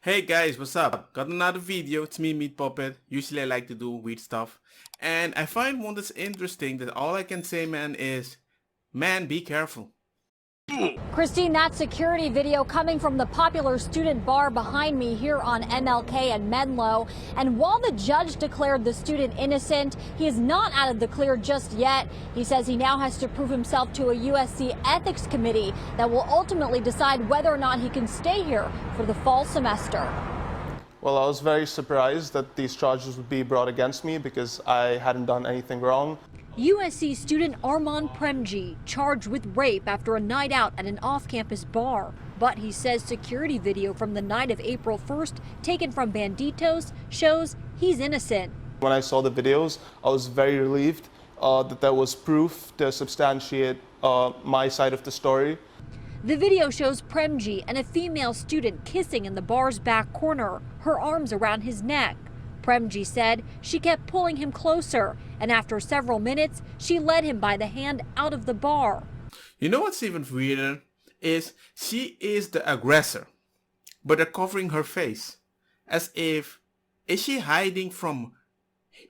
Hey guys, what's up? Got another video. It's me, Meat Puppet. Usually I like to do weird stuff. And I find one that's interesting that all I can say, man, is, man, be careful. Christine, that security video coming from the popular student bar behind me here on MLK and Menlo. And while the judge declared the student innocent, he is not out of the clear just yet. He says he now has to prove himself to a USC ethics committee that will ultimately decide whether or not he can stay here for the fall semester. Well, I was very surprised that these charges would be brought against me because I hadn't done anything wrong. USC student Armand Premji charged with rape after a night out at an off-campus bar. But he says security video from the night of April 1st taken from Banditos shows he's innocent. When I saw the videos, I was very relieved that there was proof to substantiate my side of the story. The video shows Premji and a female student kissing in the bar's back corner, her arms around his neck. Premji said she kept pulling him closer, and after several minutes, she led him by the hand out of the bar. You know what's even weirder? Is she is the aggressor, but they're covering her face. As if, is she hiding from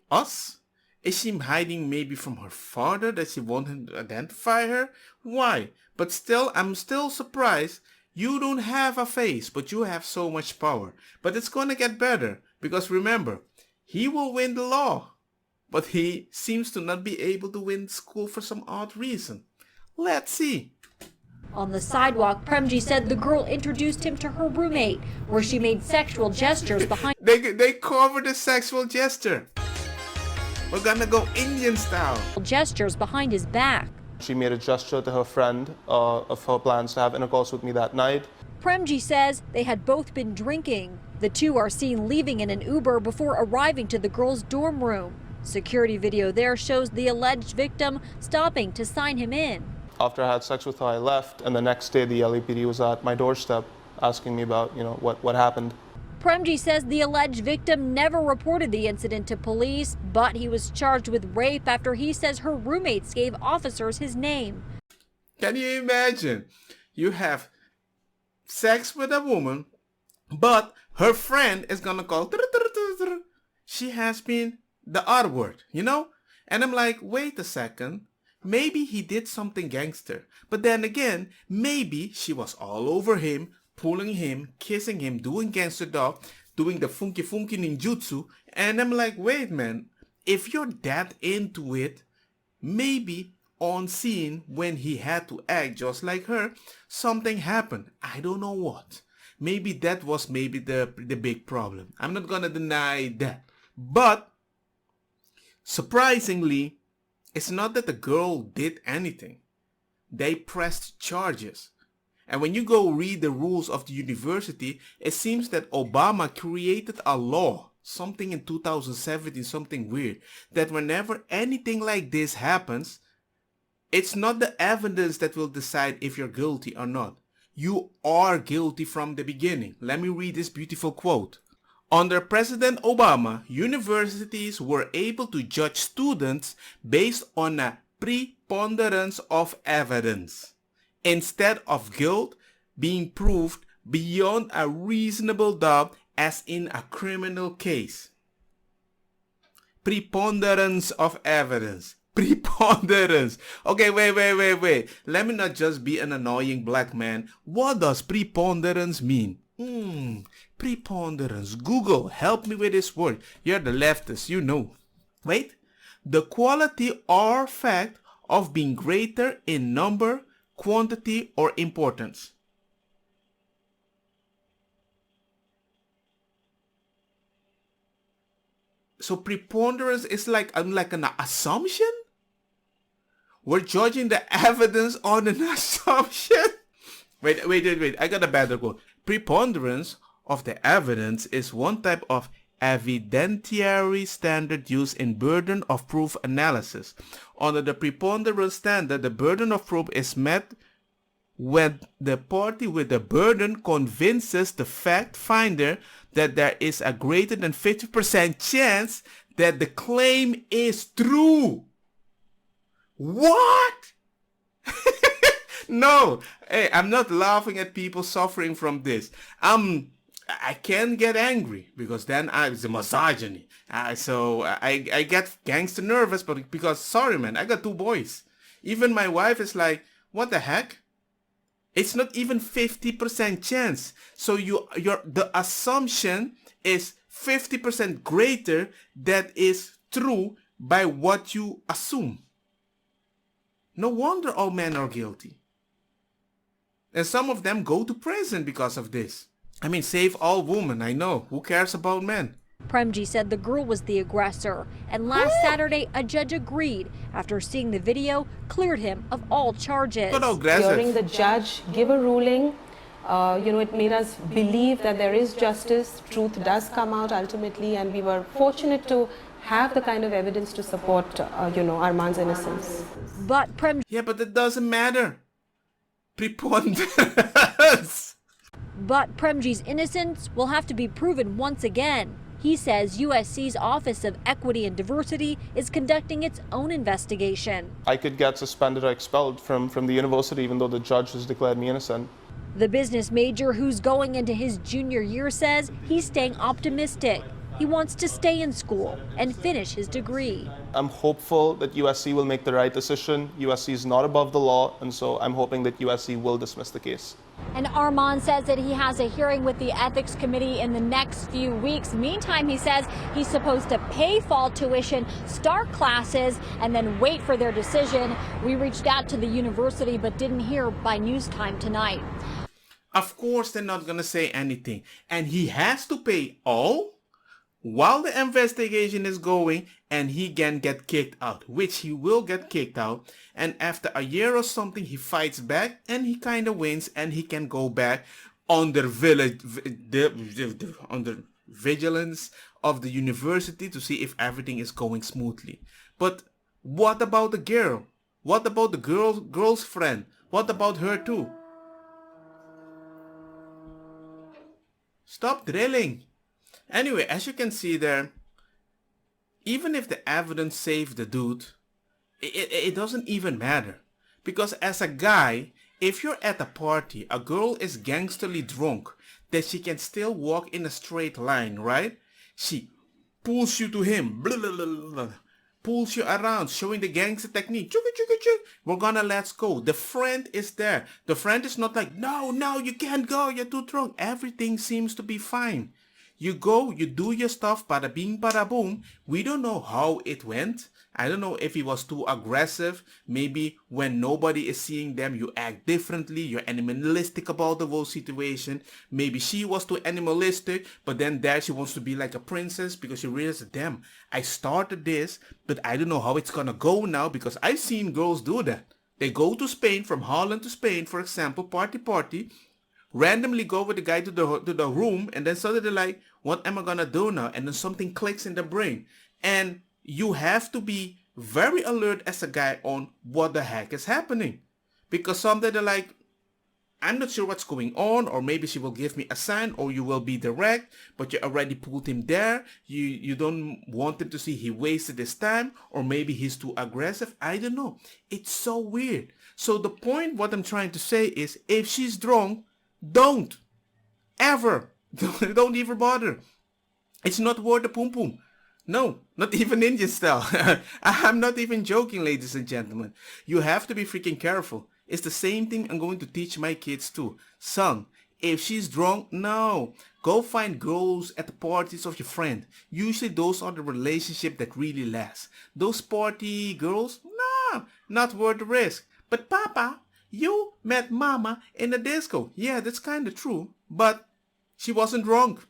us? Is she hiding maybe from her father that she won't identify her? Why? But still, I'm still surprised. You don't have a face, but you have so much power. But it's gonna get better, because remember, he will win the law. But he seems to not be able to win school for some odd reason. Let's see. On the sidewalk, Premji said the girl introduced him to her roommate, where she made sexual gestures behind They covered the sexual gesture. We're gonna go Indian style. gestures behind his back. She made a gesture to her friend of her plans to have intercourse with me that night. Premji says they had both been drinking. The two are seen leaving in an Uber before arriving to the girl's dorm room. Security video there shows the alleged victim stopping to sign him in. After I had sex with her, I left, and the next day the LAPD was at my doorstep asking me about, what happened. Premji says the alleged victim never reported the incident to police, but he was charged with rape after he says her roommates gave officers his name. Can you imagine? You have sex with a woman, but her friend is gonna call. She has been the R word, And I'm like, wait a second. Maybe he did something gangster. But then again, maybe she was all over him, pulling him, kissing him, doing gangster dog, doing the funky ninjutsu. And I'm like, wait, man, if you're that into it, maybe on scene when he had to act just like her, something happened. I don't know what. Maybe that was the big problem. I'm not gonna deny that. But surprisingly, it's not that the girl did anything. They pressed charges. And when you go read the rules of the university, it seems that Obama created a law, something in 2017, something weird, that whenever anything like this happens, it's not the evidence that will decide if you're guilty or not. You are guilty from the beginning. Let me read this beautiful quote. Under President Obama, universities were able to judge students based on a preponderance of evidence, instead of guilt being proved beyond a reasonable doubt as in a criminal case. Preponderance of evidence. Preponderance. Okay, wait. Let me not just be an annoying black man. What does preponderance mean? Preponderance. Google, help me with this word. You're the leftist, you know. Wait. The quality or fact of being greater in number, quantity, or importance. So preponderance is like an assumption? We're judging the evidence on an assumption? Wait. I got a better quote. Preponderance of the evidence is one type of evidentiary standard used in burden of proof analysis. Under the preponderance standard, the burden of proof is met when the party with the burden convinces the fact finder that there is a greater than 50% chance that the claim is true. What? No, hey, I'm not laughing at people suffering from this. I can't get angry because then it's a misogyny. So I get gangster nervous, but because, sorry man, I got 2 boys. Even my wife is like, what the heck? It's not even 50% chance. So the assumption is 50% greater that is true by what you assume. No wonder all men are guilty. And some of them go to prison because of this. I mean, save all women, I know. Who cares about men? Premji said the girl was the aggressor, and last Saturday a judge agreed after seeing the video, cleared him of all charges. But aggressive. Hearing the judge give a ruling, it made us believe that there is justice, truth does come out ultimately, and we were fortunate to have the kind of evidence to support, Arman's innocence. But Yeah, but it doesn't matter. Preponderance. But Premji's innocence will have to be proven once again. He says USC's Office of Equity and Diversity is conducting its own investigation. I could get suspended or expelled from the university even though the judge has declared me innocent. The business major, who's going into his junior year, says he's staying optimistic. He wants to stay in school and finish his degree. I'm hopeful that USC will make the right decision. USC is not above the law, and so I'm hoping that USC will dismiss the case. And Arman says that he has a hearing with the ethics committee in the next few weeks. Meantime, he says he's supposed to pay fall tuition, start classes, and then wait for their decision. We reached out to the university but didn't hear by news time tonight. Of course they're not gonna say anything. And he has to pay all while the investigation is going, and he can get kicked out, which he will get kicked out. And after a year or something, he fights back and he kind of wins, and he can go back under vigilance of the university to see if everything is going smoothly. But what about the girl? What about the girl's friend? What about her too? Stop drilling. Anyway, as you can see there, even if the evidence saved the dude, it doesn't even matter. Because as a guy, if you're at a party, a girl is gangsterly drunk, that she can still walk in a straight line, right? She pulls you to him, blah, blah, blah, blah, pulls you around, showing the gangster technique. Chugga, chugga, chugga. We're gonna let's go. The friend is there. The friend is not like, no, you can't go, you're too drunk. Everything seems to be fine. You go, you do your stuff, bada bing, bada boom. We don't know how it went. I don't know if he was too aggressive. Maybe when nobody is seeing them, you act differently. You're animalistic about the whole situation. Maybe she was too animalistic, but then there she wants to be like a princess because she realizes, damn, I started this, but I don't know how it's gonna go now, because I've seen girls do that. They go to Spain, from Holland to Spain, for example, party, randomly go with the guy to the room, and then suddenly they're like, what am I gonna do now? And then something clicks in the brain. And you have to be very alert as a guy on what the heck is happening. Because someday they're like, I'm not sure what's going on, or maybe she will give me a sign, or you will be direct, but you already pulled him there. You don't want him to see he wasted his time, or maybe he's too aggressive. I don't know. It's so weird. So the point, what I'm trying to say is, if she's drunk, don't. Ever. Don't even bother. It's not worth the pum pum. No, not even Indian style. I'm not even joking, ladies and gentlemen. You have to be freaking careful. It's the same thing I'm going to teach my kids too. Son, if she's drunk, no. Go find girls at the parties of your friend. Usually those are the relationships that really last. Those party girls, nah, not worth the risk. But Papa, you met Mama in a disco. Yeah, that's kind of true. But she wasn't drunk.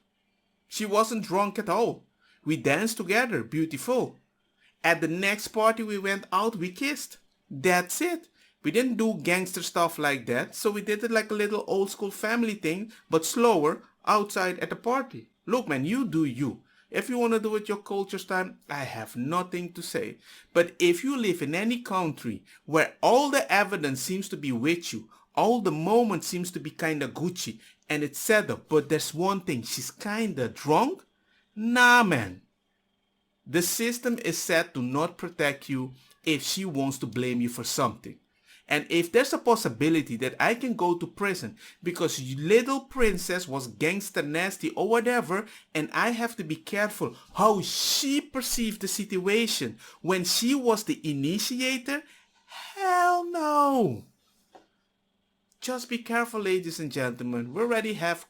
She wasn't drunk at all. We danced together, beautiful. At the next party we went out, we kissed. That's it. We didn't do gangster stuff like that, so we did it like a little old school family thing, but slower, outside at the party. Look man, you do you. If you want to do it your culture's time, I have nothing to say. But if you live in any country where all the evidence seems to be with you, all the moment seems to be kinda Gucci, and it's set up, but there's one thing, she's kinda drunk? Nah man. The system is set to not protect you if she wants to blame you for something. And if there's a possibility that I can go to prison because little princess was gangster nasty or whatever, and I have to be careful how she perceived the situation when she was the initiator, hell no. Just be careful, ladies and gentlemen. We already have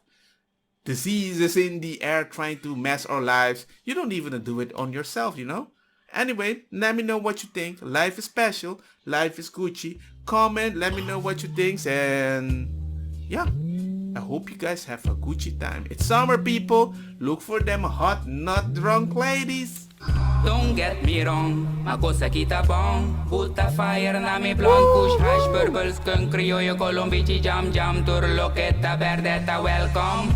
diseases in the air trying to mess our lives. You don't even do it on yourself, you know? Anyway, let me know what you think. Life is special. Life is Gucci. Comment, let me know what you think. And yeah, I hope you guys have a Gucci time. It's summer, people. Look for them hot, not drunk ladies. Don't get me wrong, ma cosa kita bong. Butta fire na mi blonde, kush hash, bubbles, skunk, criollo, colombici, jam, jam, turloqueta, verdeta, welcome.